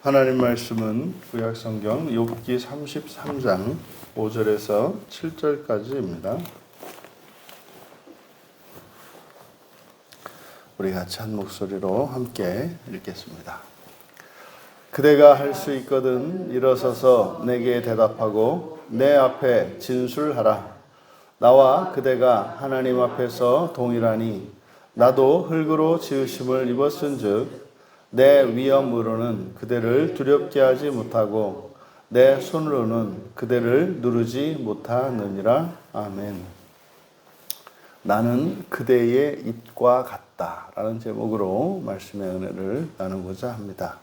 하나님 말씀은 구약성경 욥기 33장 5절에서 7절까지입니다. 우리 같이 한 목소리로 함께 읽겠습니다. 그대가 할 수 있거든 일어서서 내게 대답하고 내 앞에 진술하라. 나와 그대가 하나님 앞에서 동일하니 나도 흙으로 지으심을 입었은즉 내 위엄으로는 그대를 두렵게 하지 못하고 내 손으로는 그대를 누르지 못하느니라. 아멘. 나는 그대의 입과 같다 라는 제목으로 말씀의 은혜를 나누고자 합니다.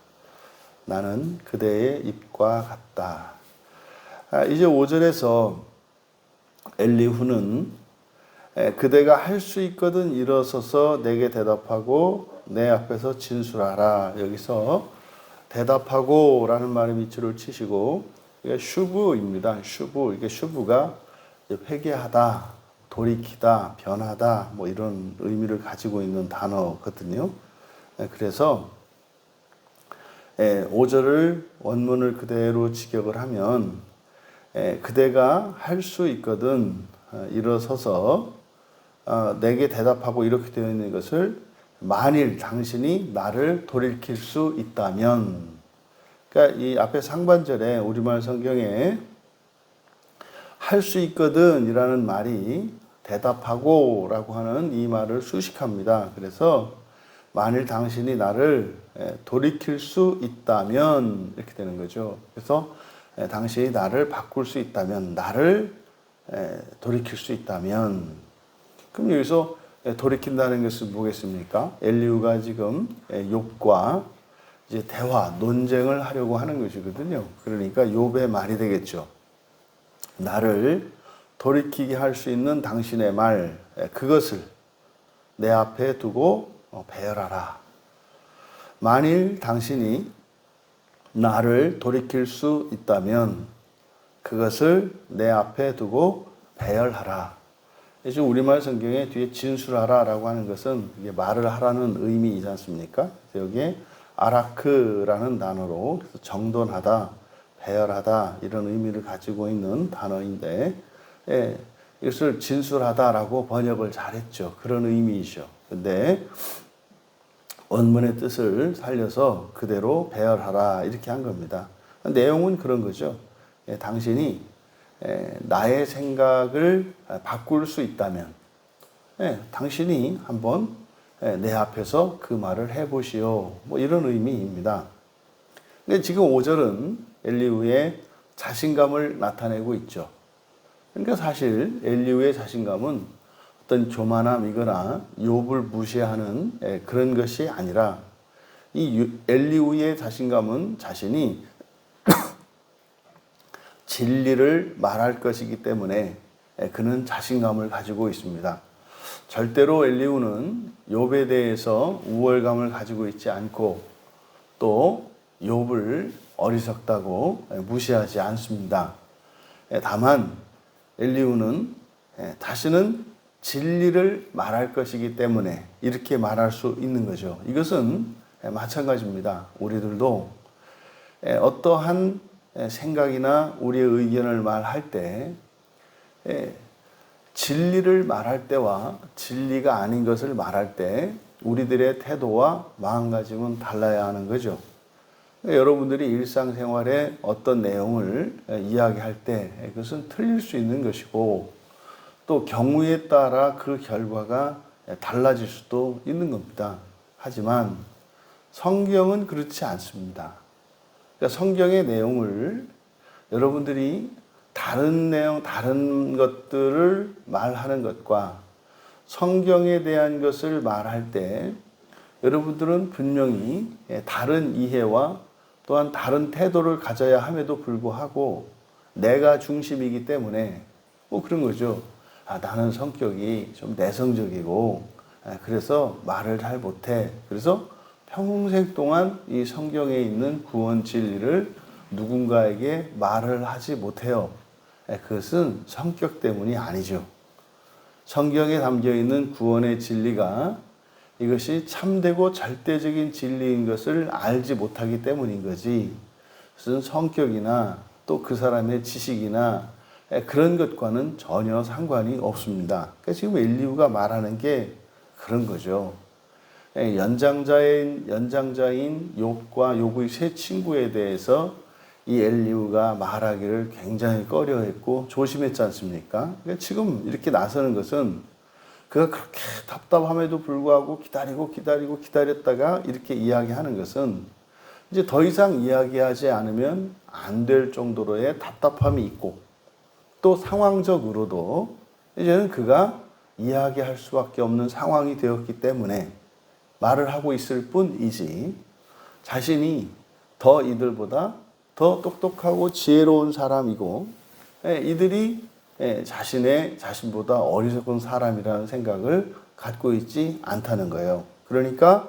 나는 그대의 입과 같다. 이제 5절에서 엘리후는 그대가 할 수 있거든 일어서서 내게 대답하고 내 앞에서 진술하라. 여기서 대답하고 라는 말의 밑줄을 치시고 이게 슈브입니다. 슈브. 이게 슈브가 회개하다, 돌이키다, 변하다 뭐 이런 의미를 가지고 있는 단어거든요. 그래서 5절을 원문을 그대로 직역을 하면 그대가 할 수 있거든 일어서서 내게 대답하고 이렇게 되어 있는 것을 만일 당신이 나를 돌이킬 수 있다면, 그러니까 이 앞에 상반절에 우리말 성경에 할 수 있거든 이라는 말이 대답하고 라고 하는 이 말을 수식합니다. 그래서 만일 당신이 나를 돌이킬 수 있다면 이렇게 되는 거죠. 그래서 당신이 나를 바꿀 수 있다면, 나를 돌이킬 수 있다면, 그럼 여기서 돌이킨다는 것은 뭐겠습니까? 엘리후가 지금 욥과 이제 대화, 논쟁을 하려고 하는 것이거든요. 그러니까 욥의 말이 되겠죠. 나를 돌이키게 할 수 있는 당신의 말, 그것을 내 앞에 두고 배열하라. 만일 당신이 나를 돌이킬 수 있다면 그것을 내 앞에 두고 배열하라. 지금 우리말 성경에 뒤에 진술하라 라고 하는 것은 이게 말을 하라는 의미이지 않습니까? 여기에 아라크라는 단어로 그래서 정돈하다, 배열하다 이런 의미를 가지고 있는 단어인데 이것을 진술하다라고 번역을 잘했죠. 그런 의미이죠. 근데 원문의 뜻을 살려서 그대로 배열하라 이렇게 한 겁니다. 내용은 그런 거죠. 당신이 나의 생각을 바꿀 수 있다면 당신이 한번 내 앞에서 그 말을 해보시오. 뭐 이런 의미입니다. 근데 지금 5절은 엘리후의 자신감을 나타내고 있죠. 그러니까 사실 엘리후의 자신감은 어떤 교만함이거나 욥을 무시하는 그런 것이 아니라 이 엘리후의 자신감은 자신이 진리를 말할 것이기 때문에 그는 자신감을 가지고 있습니다. 절대로 엘리후는 욥에 대해서 우월감을 가지고 있지 않고 또 욥을 어리석다고 무시하지 않습니다. 다만 엘리후는 자신은 진리를 말할 것이기 때문에 이렇게 말할 수 있는 거죠. 이것은 마찬가지입니다. 우리들도 어떠한 생각이나 우리의 의견을 말할 때 진리를 말할 때와 진리가 아닌 것을 말할 때 우리들의 태도와 마음가짐은 달라야 하는 거죠. 여러분들이 일상생활에 어떤 내용을 이야기할 때 그것은 틀릴 수 있는 것이고 또 경우에 따라 그 결과가 달라질 수도 있는 겁니다. 하지만 성경은 그렇지 않습니다. 그러니까 성경의 내용을 여러분들이 다른 내용, 다른 것들을 말하는 것과 성경에 대한 것을 말할 때 여러분들은 분명히 다른 이해와 또한 다른 태도를 가져야 함에도 불구하고 내가 중심이기 때문에 뭐 그런 거죠. 나는 성격이 좀 내성적이고 그래서 말을 잘 못해. 그래서 평생 동안 이 성경에 있는 구원 진리를 누군가에게 말을 하지 못해요. 그것은 성격 때문이 아니죠. 성경에 담겨 있는 구원의 진리가 이것이 참되고 절대적인 진리인 것을 알지 못하기 때문인 거지. 무슨 성격이나 또 그 사람의 지식이나 그런 것과는 전혀 상관이 없습니다. 그러니까 지금 엘리후가 말하는 게 그런 거죠. 연장자인 욥과 욥의 세 친구에 대해서 이 엘리후가 말하기를 굉장히 꺼려했고 조심했지 않습니까? 그러니까 지금 이렇게 나서는 것은 그가 그렇게 답답함에도 불구하고 기다렸다가 이렇게 이야기하는 것은 이제 더 이상 이야기하지 않으면 안 될 정도로의 답답함이 있고 또 상황적으로도 이제는 그가 이야기할 수밖에 없는 상황이 되었기 때문에 말을 하고 있을 뿐이지 자신이 더 이들보다 더 똑똑하고 지혜로운 사람이고 이들이 자신보다 어리석은 사람이라는 생각을 갖고 있지 않다는 거예요. 그러니까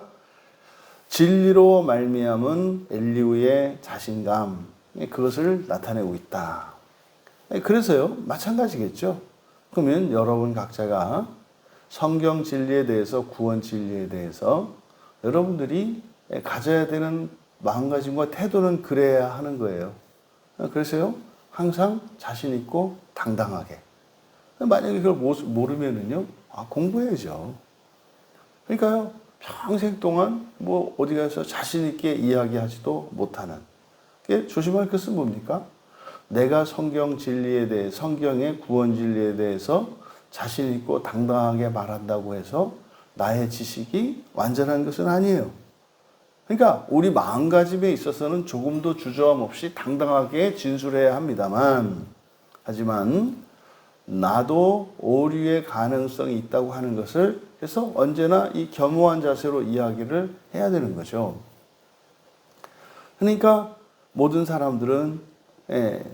진리로 말미암은 엘리후의 자신감 그것을 나타내고 있다. 그래서요 마찬가지겠죠. 그러면 여러분 각자가 성경 진리에 대해서 구원 진리에 대해서 여러분들이 가져야 되는 마음가짐과 태도는 그래야 하는 거예요. 그래서요 항상 자신 있고 당당하게. 만약에 그걸 모르면은요 공부해야죠. 그러니까요 평생 동안 뭐 어디 가서 자신 있게 이야기하지도 못하는. 조심할 것은 뭡니까? 내가 성경 진리에 대해 성경의 구원 진리에 대해서 자신 있고 당당하게 말한다고 해서 나의 지식이 완전한 것은 아니에요. 그러니까 우리 마음가짐에 있어서는 조금도 주저함 없이 당당하게 진술해야 합니다만 하지만 나도 오류의 가능성이 있다고 하는 것을 그래서 언제나 이 겸허한 자세로 이야기를 해야 되는 거죠. 그러니까 모든 사람들은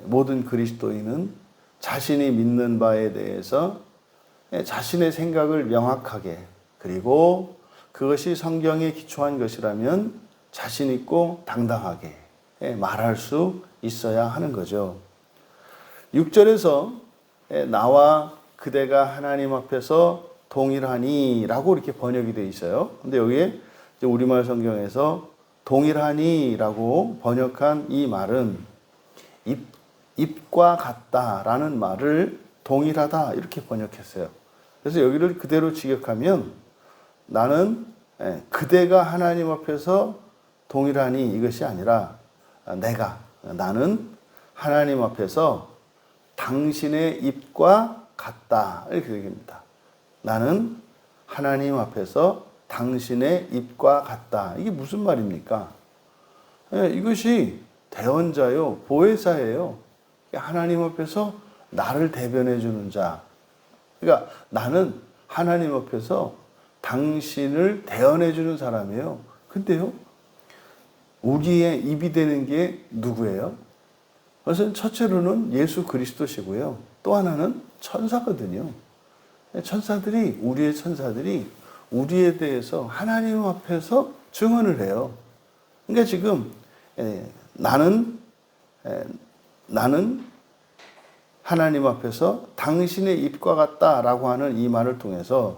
모든 그리스도인은 자신이 믿는 바에 대해서 자신의 생각을 명확하게 그리고 그것이 성경에 기초한 것이라면 자신 있고 당당하게 말할 수 있어야 하는 거죠. 6절에서 나와 그대가 하나님 앞에서 동일하니 라고 이렇게 번역이 되어 있어요. 근데 여기에 우리말 성경에서 동일하니 라고 번역한 이 말은 입과 같다라는 말을 동일하다 이렇게 번역했어요. 그래서 여기를 그대로 직역하면 나는 그대가 하나님 앞에서 동일하니 이것이 아니라 나는 하나님 앞에서 당신의 입과 같다 이렇게 얘기합니다. 나는 하나님 앞에서 당신의 입과 같다. 이게 무슨 말입니까? 이것이 대언자요 보혜사예요. 하나님 앞에서 나를 대변해 주는 자. 그러니까 나는 하나님 앞에서 당신을 대언해 주는 사람이에요. 근데요 우리의 입이 되는 게 누구예요? 그것은 첫째로는 예수 그리스도시고요. 또 하나는 천사거든요. 우리의 천사들이 우리에 대해서 하나님 앞에서 증언을 해요. 그러니까 지금 나는 하나님 앞에서 당신의 입과 같다라고 하는 이 말을 통해서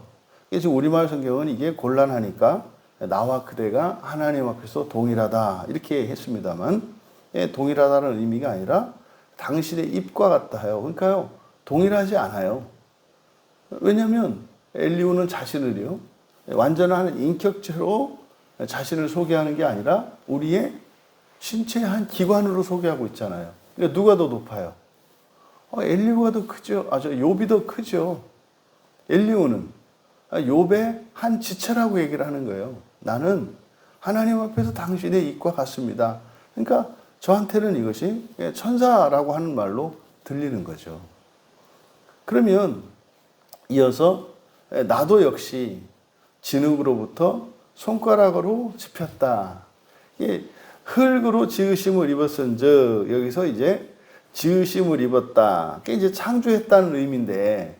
지금 우리말 성경은 이게 곤란하니까 나와 그대가 하나님 앞에서 동일하다 이렇게 했습니다만 동일하다는 의미가 아니라 당신의 입과 같다요. 그러니까요 동일하지 않아요. 왜냐하면 엘리후는 자신을요 완전한 인격체로 자신을 소개하는 게 아니라 우리의 신체의 한 기관으로 소개하고 있잖아요. 그러니까 누가 더 높아요? 엘리후가 더 크죠. 욥이 더 크죠. 엘리후는 욥의 한 지체라고 얘기를 하는 거예요. 나는 하나님 앞에서 당신의 입과 같습니다. 그러니까 저한테는 이것이 천사라고 하는 말로 들리는 거죠. 그러면 이어서 나도 역시 진흙으로부터 손가락으로 짚혔다. 흙으로 지으심을 입었은즉 여기서 이제 지으심을 입었다. 그게 이제 창조했다는 의미인데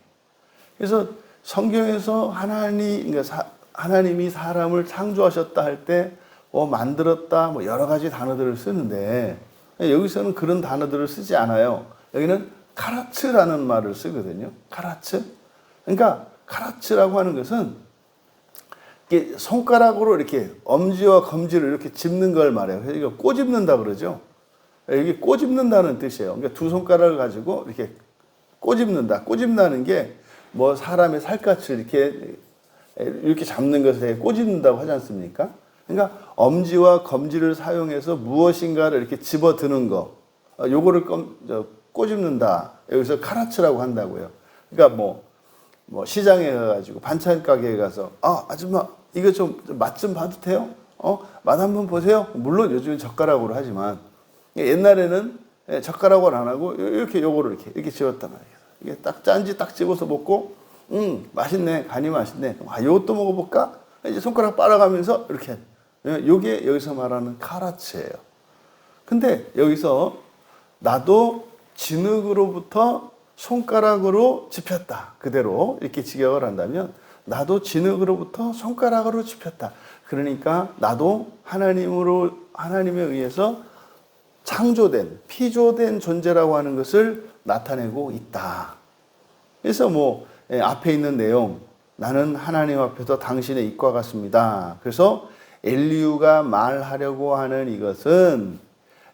그래서 성경에서 하나님이 사람을 창조하셨다 할 때 만들었다 여러 가지 단어들을 쓰는데 여기서는 그런 단어들을 쓰지 않아요. 여기는 카라츠라는 말을 쓰거든요. 카라츠. 그러니까 카라츠라고 하는 것은 이게 손가락으로 이렇게 엄지와 검지를 이렇게 짚는 걸 말해요. 그래서 이거 꼬집는다 그러죠. 이게 꼬집는다는 뜻이에요. 그러니까 두 손가락을 가지고 이렇게 꼬집는다. 꼬집는다는 게 뭐 사람의 살갗을 이렇게 잡는 것에 꼬집는다고 하지 않습니까? 그러니까 엄지와 검지를 사용해서 무엇인가를 이렇게 집어드는 거. 요거를 꼬집는다. 여기서 카라츠라고 한다고요. 그러니까 뭐 시장에 가가지고 반찬 가게에 가서 아줌마 이거 좀 맛 좀 봐도 돼요? 맛 한번 보세요. 물론 요즘은 젓가락으로 하지만 옛날에는 젓가락으로 안 하고 이렇게 요거를 이렇게 집었단 말이에요. 이게 딱 짠지 딱 집어서 먹고 맛있네. 간이 맛있네. 요것도 먹어볼까? 이제 손가락 빨아가면서 이렇게 요게 여기서 말하는 카라츠예요. 근데 여기서 나도 진흙으로부터 손가락으로 짚혔다. 그대로 이렇게 직역을 한다면 나도 진흙으로부터 손가락으로 짚혔다. 그러니까 나도 하나님에 의해서 창조된, 피조된 존재라고 하는 것을 나타내고 있다. 그래서 앞에 있는 내용, 나는 하나님 앞에서 당신의 입과 같습니다. 그래서 엘리후가 말하려고 하는 이것은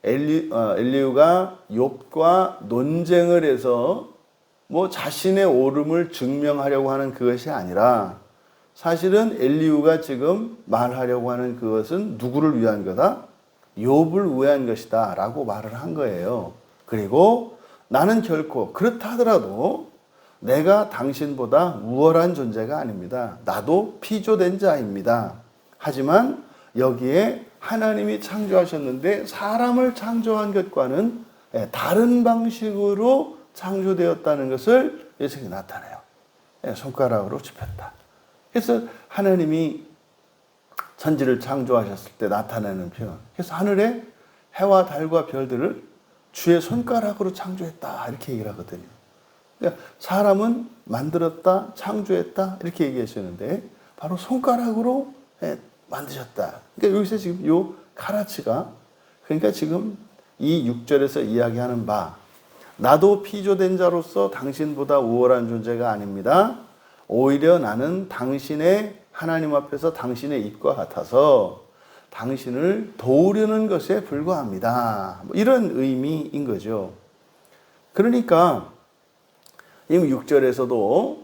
엘리후가 욥과 논쟁을 해서 자신의 옳음을 증명하려고 하는 그것이 아니라 사실은 엘리후가 지금 말하려고 하는 그것은 누구를 위한 거다? 욥을 위한 것이다 라고 말을 한 거예요. 그리고 나는 결코 그렇다 하더라도 내가 당신보다 우월한 존재가 아닙니다. 나도 피조된 자입니다. 하지만 여기에 하나님이 창조하셨는데 사람을 창조한 것과는 다른 방식으로 창조되었다는 것을 여기서 나타내요. 손가락으로 짚었다. 그래서 하나님이 천지를 창조하셨을 때 나타내는 표현. 그래서 하늘에 해와 달과 별들을 주의 손가락으로 창조했다. 이렇게 얘기를 하거든요. 그러니까 사람은 만들었다, 창조했다. 이렇게 얘기하시는데 바로 손가락으로 만드셨다. 그러니까 여기서 지금 요 카라츠가 그러니까 지금 이 6절에서 이야기하는 바 나도 피조된 자로서 당신보다 우월한 존재가 아닙니다. 오히려 나는 하나님 앞에서 당신의 입과 같아서 당신을 도우려는 것에 불과합니다. 이런 의미인 거죠. 그러니까 이 6절에서도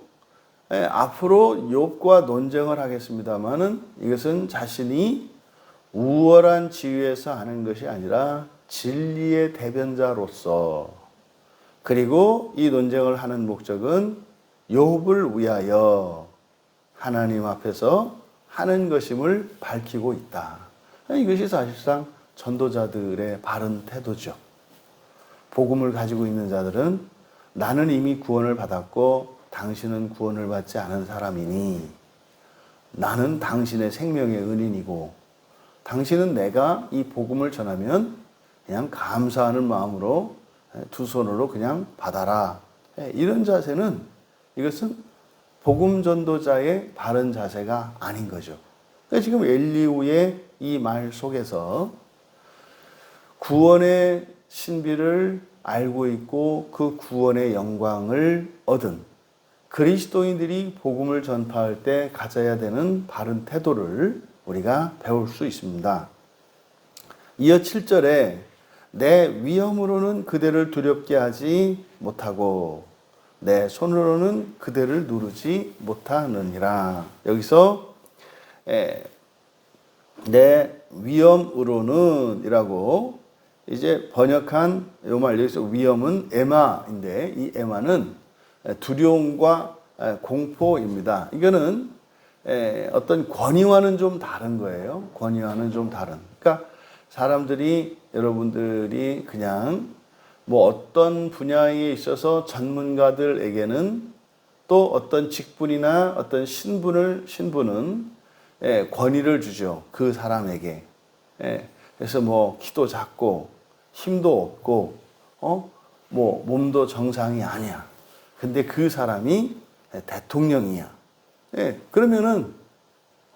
앞으로 욥과 논쟁을 하겠습니다마는 이것은 자신이 우월한 지위에서 하는 것이 아니라 진리의 대변자로서 그리고 이 논쟁을 하는 목적은 욥을 위하여 하나님 앞에서 하는 것임을 밝히고 있다. 이것이 사실상 전도자들의 바른 태도죠. 복음을 가지고 있는 자들은 나는 이미 구원을 받았고 당신은 구원을 받지 않은 사람이니 나는 당신의 생명의 은인이고 당신은 내가 이 복음을 전하면 그냥 감사하는 마음으로 두 손으로 그냥 받아라. 이런 자세는 이것은 복음 전도자의 바른 자세가 아닌 거죠. 그러니까 지금 엘리후의 이 말 속에서 구원의 신비를 알고 있고 그 구원의 영광을 얻은 그리스도인들이 복음을 전파할 때 가져야 되는 바른 태도를 우리가 배울 수 있습니다. 이어 7절에 내 위엄으로는 그대를 두렵게 하지 못하고 내 손으로는 그대를 누르지 못하느니라. 여기서 내 위엄으로는 이라고 이제 번역한 요 말 여기서 위엄은 에마인데 이 에마는 두려움과 공포입니다. 이거는 어떤 권위와는 좀 다른 거예요. 권위와는 좀 다른. 그러니까 여러분들이 그냥 어떤 분야에 있어서 전문가들에게는 또 어떤 직분이나 어떤 신분은 권위를 주죠. 그 사람에게. 그래서 키도 작고 힘도 없고 몸도 정상이 아니야. 근데 그 사람이 대통령이야. 그러면은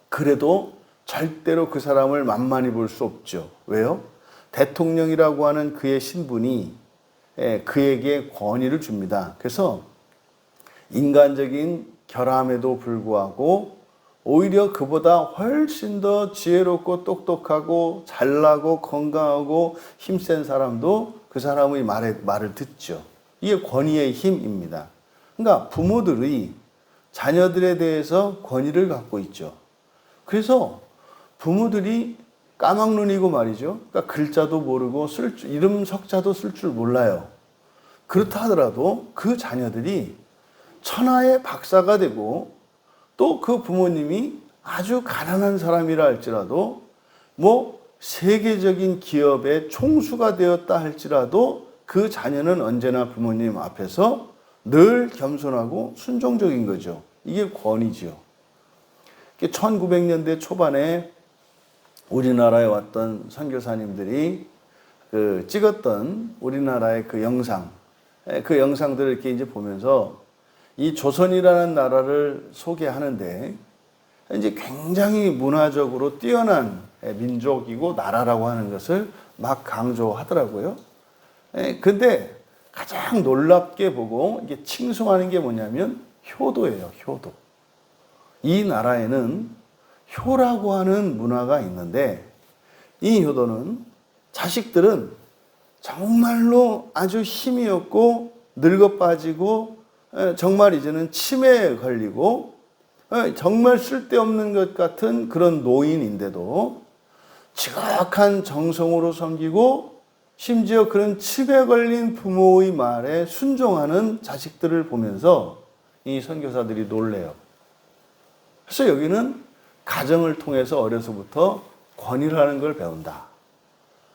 그래도 절대로 그 사람을 만만히 볼 수 없죠. 왜요? 대통령이라고 하는 그의 신분이 그에게 권위를 줍니다. 그래서 인간적인 결함에도 불구하고 오히려 그보다 훨씬 더 지혜롭고 똑똑하고 잘나고 건강하고 힘센 사람도 그 사람의 말을 듣죠. 이게 권위의 힘입니다. 그러니까 부모들이 자녀들에 대해서 권위를 갖고 있죠. 그래서 부모들이 까막눈이고 말이죠. 그러니까 글자도 모르고 이름 석자도 쓸 줄 몰라요. 그렇다 하더라도 그 자녀들이 천하의 박사가 되고 또 그 부모님이 아주 가난한 사람이라 할지라도 뭐 세계적인 기업의 총수가 되었다 할지라도 그 자녀는 언제나 부모님 앞에서 늘 겸손하고 순종적인 거죠. 이게 권위지요. 1900년대 초반에 우리나라에 왔던 선교사님들이 찍었던 우리나라의 그 영상, 그 영상들을 이렇게 이제 보면서 이 조선이라는 나라를 소개하는데 이제 굉장히 문화적으로 뛰어난 민족이고 나라라고 하는 것을 막 강조하더라고요. 근데 가장 놀랍게 보고 이게 칭송하는 게 뭐냐면 효도예요, 효도. 이 나라에는 효라고 하는 문화가 있는데 이 효도는 자식들은 정말로 아주 힘이 없고 늙어 빠지고 정말 이제는 치매에 걸리고 정말 쓸데없는 것 같은 그런 노인인데도 지극한 정성으로 섬기고 심지어 그런 치매에 걸린 부모의 말에 순종하는 자식들을 보면서 이 선교사들이 놀래요. 그래서 여기는 가정을 통해서 어려서부터 권위라는 걸 배운다.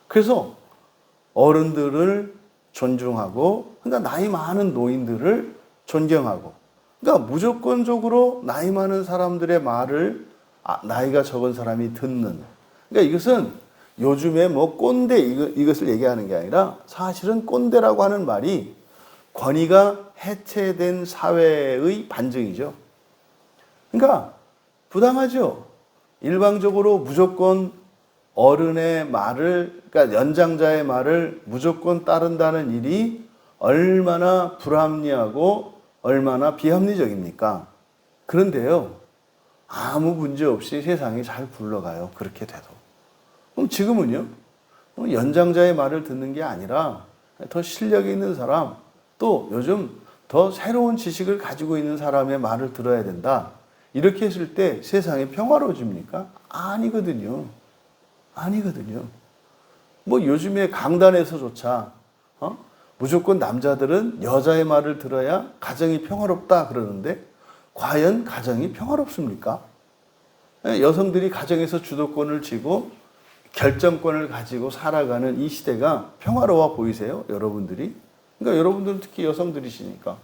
그래서 어른들을 존중하고, 그러니까 나이 많은 노인들을 존경하고, 그러니까 무조건적으로 나이 많은 사람들의 말을 나이가 적은 사람이 듣는. 그러니까 이것은 요즘에 뭐 꼰대 이것을 얘기하는 게 아니라 사실은 꼰대라고 하는 말이 권위가 해체된 사회의 반증이죠. 그러니까 부당하죠. 일방적으로 무조건 어른의 말을, 그러니까 연장자의 말을 무조건 따른다는 일이 얼마나 불합리하고 얼마나 비합리적입니까? 그런데요, 아무 문제 없이 세상이 잘 굴러가요. 그렇게 돼도. 그럼 지금은요, 연장자의 말을 듣는 게 아니라 더 실력이 있는 사람, 또 요즘 더 새로운 지식을 가지고 있는 사람의 말을 들어야 된다. 이렇게 했을 때 세상이 평화로워집니까? 아니거든요. 아니거든요. 뭐 요즘에 강단에서조차 무조건 남자들은 여자의 말을 들어야 가정이 평화롭다 그러는데 과연 가정이 평화롭습니까? 여성들이 가정에서 주도권을 쥐고 결정권을 가지고 살아가는 이 시대가 평화로워 보이세요? 여러분들이? 그러니까 여러분들은 특히 여성들이시니까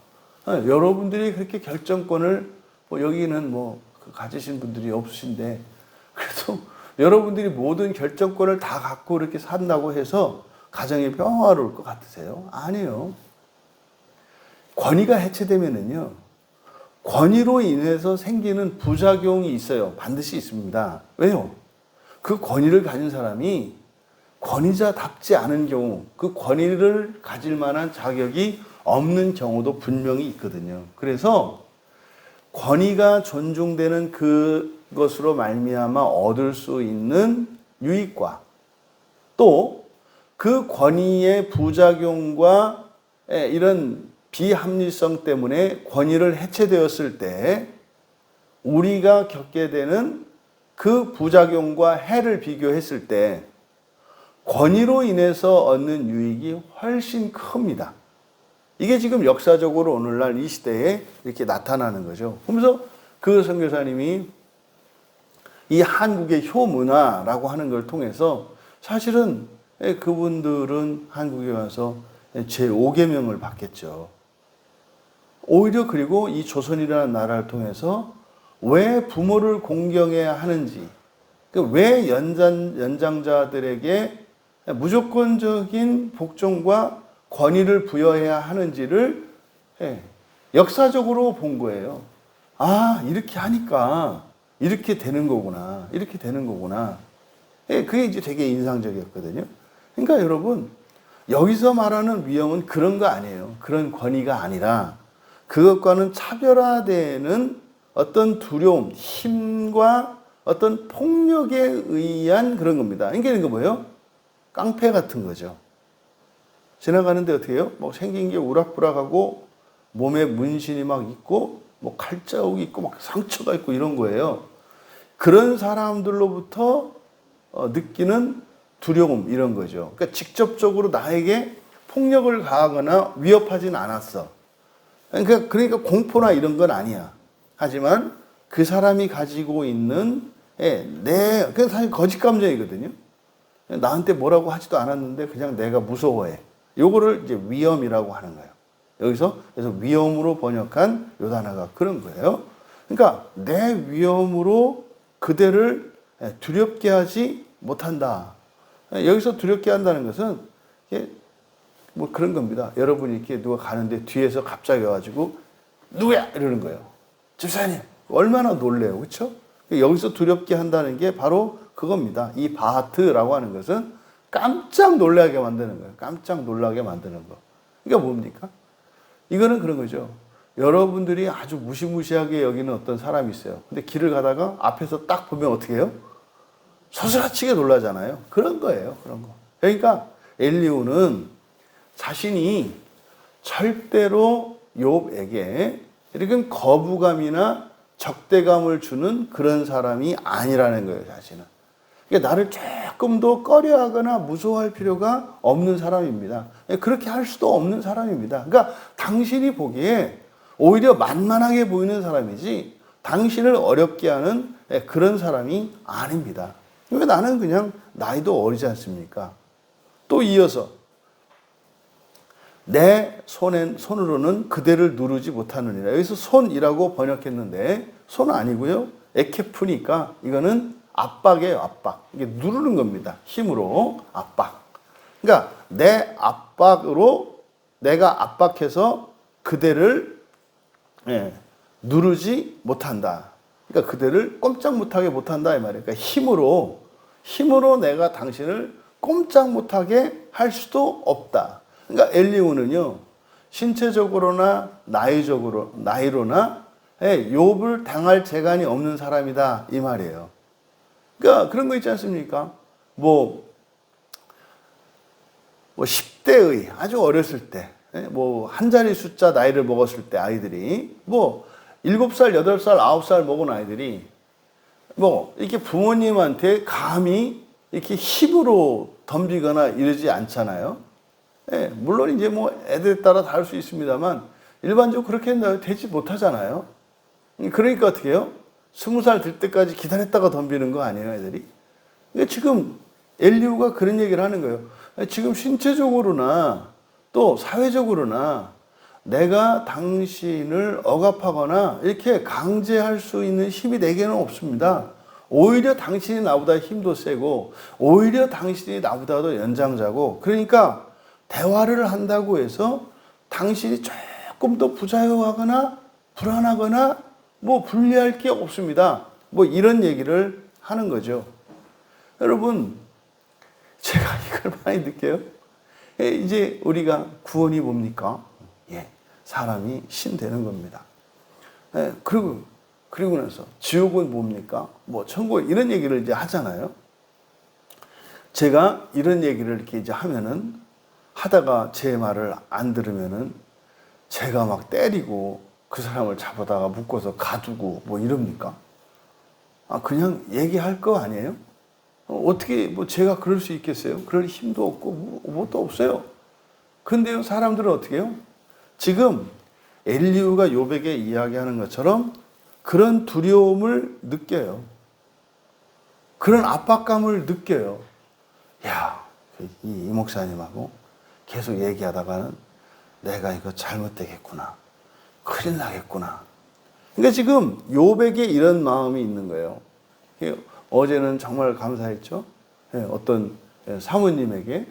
여러분들이 그렇게 결정권을 여기는 가지신 분들이 없으신데 그래도 여러분들이 모든 결정권을 다 갖고 이렇게 산다고 해서 가정이 평화로울 것 같으세요? 아니에요. 권위가 해체되면은요, 권위로 인해서 생기는 부작용이 있어요. 반드시 있습니다. 왜요? 그 권위를 가진 사람이 권위자답지 않은 경우, 그 권위를 가질 만한 자격이 없는 경우도 분명히 있거든요. 그래서 권위가 존중되는 그것으로 말미암아 얻을 수 있는 유익과 또 그 권위의 부작용과 이런 비합리성 때문에 권위를 해체되었을 때 우리가 겪게 되는 그 부작용과 해를 비교했을 때 권위로 인해서 얻는 유익이 훨씬 큽니다. 이게 지금 역사적으로 오늘날 이 시대에 이렇게 나타나는 거죠. 그러면서 그 선교사님이 이 한국의 효문화라고 하는 걸 통해서 사실은 그분들은 한국에 와서 제5계명을 받겠죠. 오히려 그리고 이 조선이라는 나라를 통해서 왜 부모를 공경해야 하는지, 왜 연장자들에게 무조건적인 복종과 권위를 부여해야 하는지를 역사적으로 본 거예요. 아, 이렇게 하니까 이렇게 되는 거구나. 이렇게 되는 거구나. 그게 이제 되게 인상적이었거든요. 그러니까 여러분, 여기서 말하는 위험은 그런 거 아니에요. 그런 권위가 아니라 그것과는 차별화되는 어떤 두려움, 힘과 어떤 폭력에 의한 그런 겁니다. 이게 뭐예요? 깡패 같은 거죠. 지나가는데 어떻게 해요? 뭐 생긴 게 우락부락하고 몸에 문신이 막 있고 뭐 칼자국이 있고 막 상처가 있고 이런 거예요. 그런 사람들로부터 느끼는 두려움 이런 거죠. 그러니까 직접적으로 나에게 폭력을 가하거나 위협하진 않았어. 그러니까 공포나 이런 건 아니야. 하지만 그 사람이 가지고 있는 그게 사실 거짓 감정이거든요. 나한테 뭐라고 하지도 않았는데 그냥 내가 무서워해. 요거를 이제 위험이라고 하는 거예요. 그래서 위험으로 번역한 요 단어가 그런 거예요. 그러니까 내 위험으로 그대를 두렵게 하지 못한다. 여기서 두렵게 한다는 것은 뭐 그런 겁니다. 여러분이 이렇게 누가 가는데 뒤에서 갑자기 와가지고 누구야 이러는 거예요. 집사님 얼마나 놀래요, 그렇죠? 여기서 두렵게 한다는 게 바로 그겁니다. 이 바하트라고 하는 것은 깜짝 놀라게 만드는 거예요. 깜짝 놀라게 만드는 거. 그러니까 뭡니까? 이거는 그런 거죠. 여러분들이 아주 무시무시하게 여기는 어떤 사람이 있어요. 근데 길을 가다가 앞에서 딱 보면 어떻게 해요? 소스라치게 놀라잖아요. 그런 거예요. 그런 거. 그러니까 엘리후는 자신이 절대로 욥에게 이렇게 거부감이나 적대감을 주는 그런 사람이 아니라는 거예요, 자신은. 그러니까 나를 조금 더 꺼려하거나 무서워할 필요가 없는 사람입니다. 그렇게 할 수도 없는 사람입니다. 그러니까 당신이 보기에 오히려 만만하게 보이는 사람이지 당신을 어렵게 하는 그런 사람이 아닙니다. 왜 나는 그냥 나이도 어리지 않습니까? 또 이어서 내 손으로는 그대를 누르지 못하느니라. 여기서 손이라고 번역했는데 손 아니고요. 에케프니까 이거는 압박이에요. 압박. 이게 누르는 겁니다. 힘으로 압박. 그러니까 내 압박으로 내가 압박해서 그대를 누르지 못한다. 그러니까 그대를 꼼짝 못하게 못한다 이 말이에요. 그러니까 힘으로 내가 당신을 꼼짝 못하게 할 수도 없다. 그러니까 엘리후는요, 신체적으로나 나이로나 욥을 당할 재간이 없는 사람이다 이 말이에요. 그러니까 그런 거 있지 않습니까? 뭐 10대의 아주 어렸을 때, 뭐 한 자리 숫자 나이를 먹었을 때 아이들이 뭐 7살, 8살, 9살 먹은 아이들이 뭐 이렇게 부모님한테 감히 이렇게 힘으로 덤비거나 이러지 않잖아요. 물론 이제 뭐 애들에 따라 다를 수 있습니다만 일반적으로 그렇게 되지 못하잖아요. 그러니까 어떻게 해요? 20살 될 때까지 기다렸다가 덤비는 거 아니에요, 애들이? 그러니까 지금 엘리후가 그런 얘기를 하는 거예요. 지금 신체적으로나 또 사회적으로나 내가 당신을 억압하거나 이렇게 강제할 수 있는 힘이 내게는 없습니다. 오히려 당신이 나보다 힘도 세고 오히려 당신이 나보다도 연장자고 그러니까 대화를 한다고 해서 당신이 조금 더 부자유하거나 불안하거나 뭐 불리할 게 없습니다. 뭐 이런 얘기를 하는 거죠. 여러분, 제가 이걸 많이 느껴요. 이제 우리가 구원이 뭡니까? 사람이 신 되는 겁니다. 그리고 나서 지옥은 뭡니까? 뭐 천국 이런 얘기를 이제 하잖아요. 제가 이런 얘기를 이렇게 이제 하다가 제 말을 안 들으면은 제가 막 때리고 그 사람을 잡아다가 묶어서 가두고 뭐 이럽니까? 그냥 얘기할 거 아니에요? 어떻게 뭐 제가 그럴 수 있겠어요? 그럴 힘도 없고 뭣도 없어요. 근데요, 사람들은 어떻게 해요? 지금 엘리후가 욥에게 이야기하는 것처럼 그런 두려움을 느껴요. 그런 압박감을 느껴요. 야, 이 목사님하고 계속 얘기하다가는 내가 이거 잘못되겠구나. 큰일 나겠구나. 그러니까 지금 욥에게 이런 마음이 있는 거예요. 어제는 정말 감사했죠. 어떤 사모님에게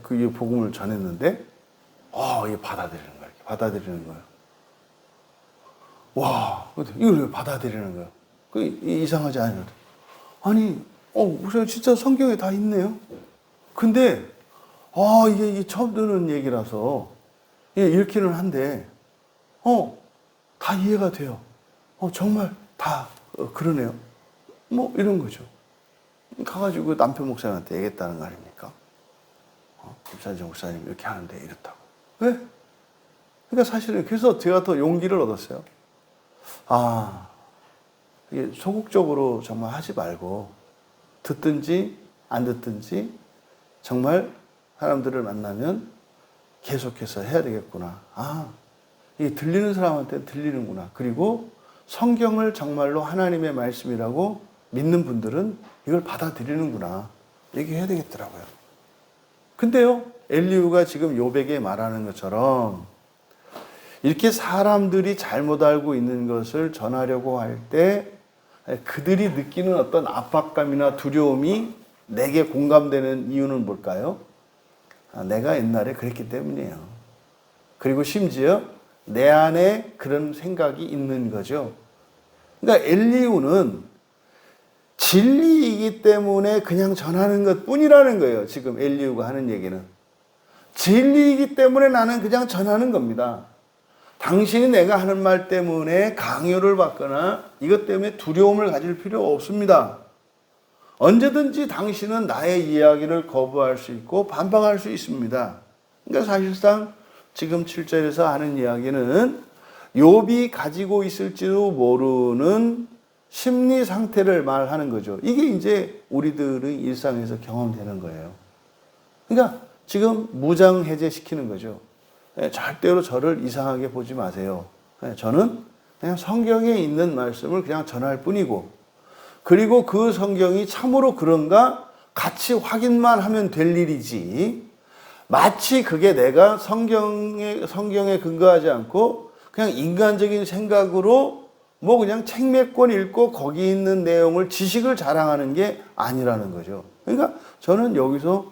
그 복음을 전했는데, 이게 받아들이는 거예요. 이렇게 받아들이는 거예요. 와, 이걸 왜 받아들이는 거예요? 그 이상하지 않아요? 아니, 목사님 진짜 성경에 다 있네요. 근데 이게 처음 듣는 얘기라서 이렇기는 한데 다 이해가 돼요. 정말 다 그러네요. 뭐 이런 거죠. 가가지고 남편 목사님한테 얘기했다는 거 아닙니까? 목사님 이렇게 하는데 이렇다고. 왜? 그러니까 사실은 그래서 제가 더 용기를 얻었어요. 이게 소극적으로 정말 하지 말고 듣든지 안 듣든지 정말 사람들을 만나면 계속해서 해야 되겠구나. 이게 들리는 사람한테 들리는구나. 그리고 성경을 정말로 하나님의 말씀이라고 믿는 분들은 이걸 받아들이는구나. 얘기해야 되겠더라고요. 근데요, 엘리후가 지금 욥에게 말하는 것처럼 이렇게 사람들이 잘못 알고 있는 것을 전하려고 할 때 그들이 느끼는 어떤 압박감이나 두려움이 내게 공감되는 이유는 뭘까요? 내가 옛날에 그랬기 때문이에요. 그리고 심지어 내 안에 그런 생각이 있는 거죠. 그러니까 엘리후는 진리이기 때문에 그냥 전하는 것 뿐이라는 거예요. 지금 엘리후가 하는 얘기는. 진리이기 때문에 나는 그냥 전하는 겁니다. 당신이 내가 하는 말 때문에 강요를 받거나 이것 때문에 두려움을 가질 필요 없습니다. 언제든지 당신은 나의 이야기를 거부할 수 있고 반박할 수 있습니다. 그러니까 사실상 지금 7절에서 하는 이야기는 욥이 가지고 있을지도 모르는 심리 상태를 말하는 거죠. 이게 이제 우리들의 일상에서 경험되는 거예요. 그러니까 지금 무장해제시키는 거죠. 절대로 저를 이상하게 보지 마세요. 저는 그냥 성경에 있는 말씀을 그냥 전할 뿐이고, 그리고 그 성경이 참으로 그런가 같이 확인만 하면 될 일이지, 마치 그게 내가 성경에 근거하지 않고 그냥 인간적인 생각으로 뭐 그냥 책 몇 권 읽고 거기 있는 내용을 지식을 자랑하는 게 아니라는 거죠. 그러니까 저는 여기서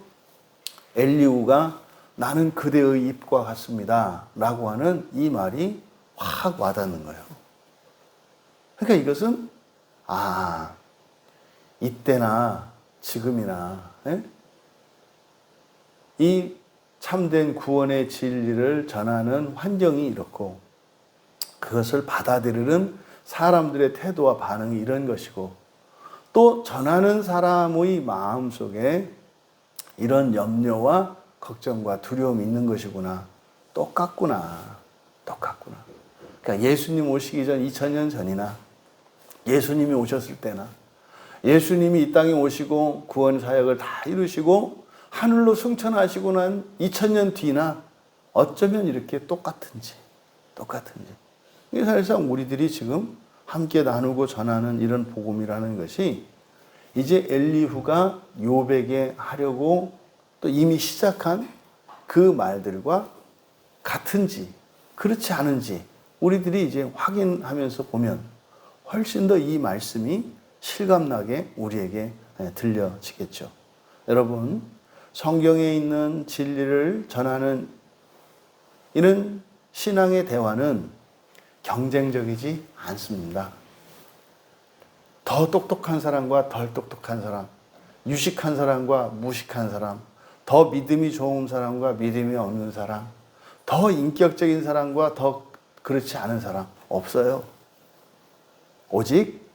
엘리후가 나는 그대의 입과 같습니다 라고 하는 이 말이 확 와닿는 거예요. 그러니까 이것은 이때나 지금이나 이 참된 구원의 진리를 전하는 환경이 이렇고 그것을 받아들이는 사람들의 태도와 반응이 이런 것이고, 또 전하는 사람의 마음속에 이런 염려와 걱정과 두려움이 있는 것이구나. 똑같구나. 그러니까 예수님 오시기 전 2000년 전이나 예수님이 오셨을 때나 예수님이 이 땅에 오시고 구원 사역을 다 이루시고 하늘로 승천하시고 난 2000년 뒤나 어쩌면 이렇게 똑같은지. 이게 사실상 우리들이 지금 함께 나누고 전하는 이런 복음이라는 것이 이제 엘리후가 욥에게 하려고 또 이미 시작한 그 말들과 같은지 그렇지 않은지 우리들이 이제 확인하면서 보면 훨씬 더 이 말씀이 실감나게 우리에게 들려지겠죠. 여러분, 성경에 있는 진리를 전하는 이런 신앙의 대화는 경쟁적이지 않습니다. 더 똑똑한 사람과 덜 똑똑한 사람, 유식한 사람과 무식한 사람, 더 믿음이 좋은 사람과 믿음이 없는 사람, 더 인격적인 사람과 더 그렇지 않은 사람 없어요. 오직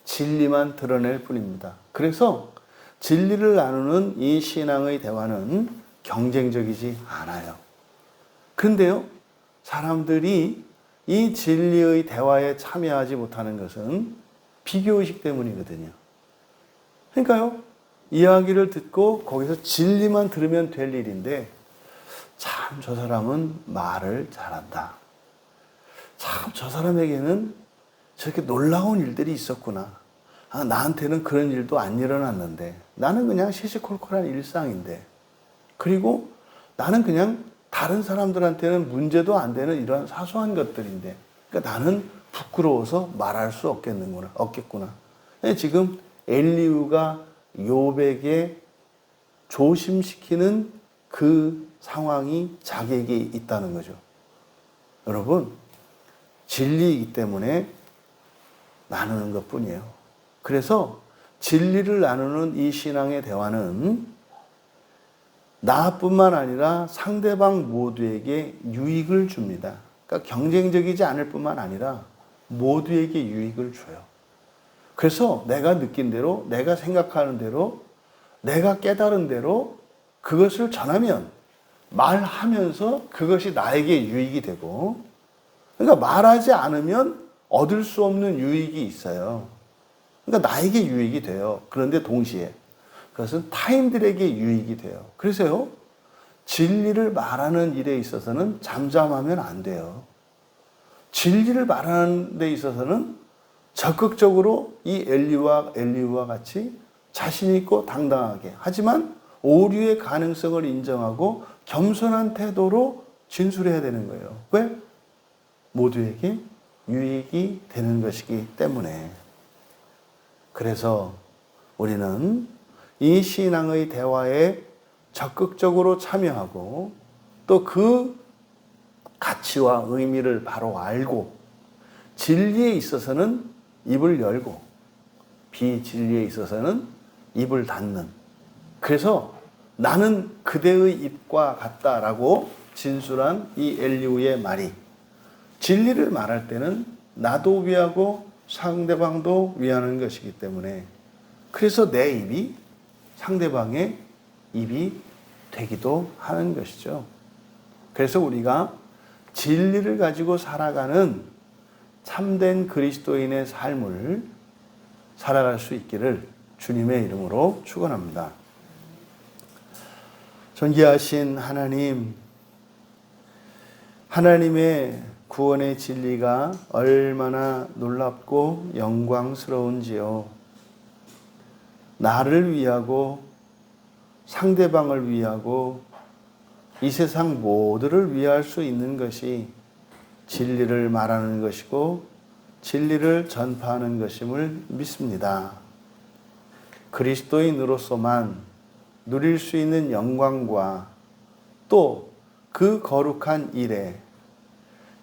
진리만 드러낼 뿐입니다. 그래서 진리를 나누는 이 신앙의 대화는 경쟁적이지 않아요. 그런데요, 사람들이 이 진리의 대화에 참여하지 못하는 것은 비교의식 때문이거든요. 그러니까요, 이야기를 듣고 거기서 진리만 들으면 될 일인데, 참 저 사람은 말을 잘한다. 참 저 사람에게는 저렇게 놀라운 일들이 있었구나. 나한테는 그런 일도 안 일어났는데, 나는 그냥 시시콜콜한 일상인데, 그리고 나는 그냥 다른 사람들한테는 문제도 안 되는 이런 사소한 것들인데, 그러니까 나는 부끄러워서 말할 수 없겠구나. 지금 엘리후가 욥에게 조심시키는 그 상황이 자기에게 있다는 거죠. 여러분, 진리이기 때문에 나누는 것 뿐이에요. 그래서 진리를 나누는 이 신앙의 대화는 나뿐만 아니라 상대방 모두에게 유익을 줍니다. 그러니까 경쟁적이지 않을 뿐만 아니라 모두에게 유익을 줘요. 그래서 내가 느낀 대로, 내가 생각하는 대로, 내가 깨달은 대로 그것을 전하면, 말하면서 그것이 나에게 유익이 되고, 그러니까 말하지 않으면 얻을 수 없는 유익이 있어요. 그러니까 나에게 유익이 돼요. 그런데 동시에 그것은 타인들에게 유익이 돼요. 그래서요, 진리를 말하는 일에 있어서는 잠잠하면 안 돼요. 진리를 말하는 데 있어서는 적극적으로 이 엘리우와 같이 자신 있고 당당하게, 하지만 오류의 가능성을 인정하고 겸손한 태도로 진술해야 되는 거예요. 왜? 모두에게 유익이 되는 것이기 때문에. 그래서 우리는 이 신앙의 대화에 적극적으로 참여하고 또 그 가치와 의미를 바로 알고 진리에 있어서는 입을 열고 비진리에 있어서는 입을 닫는, 그래서 나는 그대의 입과 같다라고 진술한 이 엘리후의 말이 진리를 말할 때는 나도 위하고 상대방도 위하는 것이기 때문에, 그래서 내 입이 상대방의 입이 되기도 하는 것이죠. 그래서 우리가 진리를 가지고 살아가는 참된 그리스도인의 삶을 살아갈 수 있기를 주님의 이름으로 축원합니다. 존귀하신 하나님, 하나님의 구원의 진리가 얼마나 놀랍고 영광스러운지요. 나를 위하고 상대방을 위하고 이 세상 모두를 위할 수 있는 것이 진리를 말하는 것이고 진리를 전파하는 것임을 믿습니다. 그리스도인으로서만 누릴 수 있는 영광과 또 그 거룩한 일에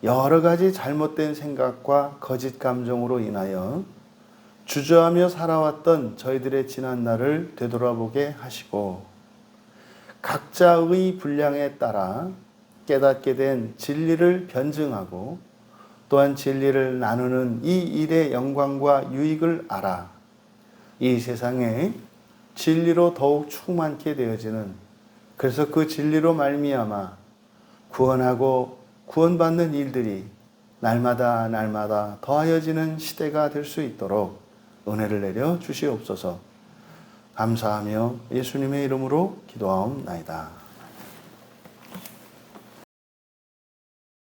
여러 가지 잘못된 생각과 거짓 감정으로 인하여 주저하며 살아왔던 저희들의 지난 날을 되돌아보게 하시고 각자의 분량에 따라 깨닫게 된 진리를 변증하고 또한 진리를 나누는 이 일의 영광과 유익을 알아 이 세상에 진리로 더욱 충만케 되어지는, 그래서 그 진리로 말미암아 구원하고 구원받는 일들이 날마다 더하여지는 시대가 될 수 있도록 은혜를 내려 주시옵소서. 감사하며 예수님의 이름으로 기도하옵나이다.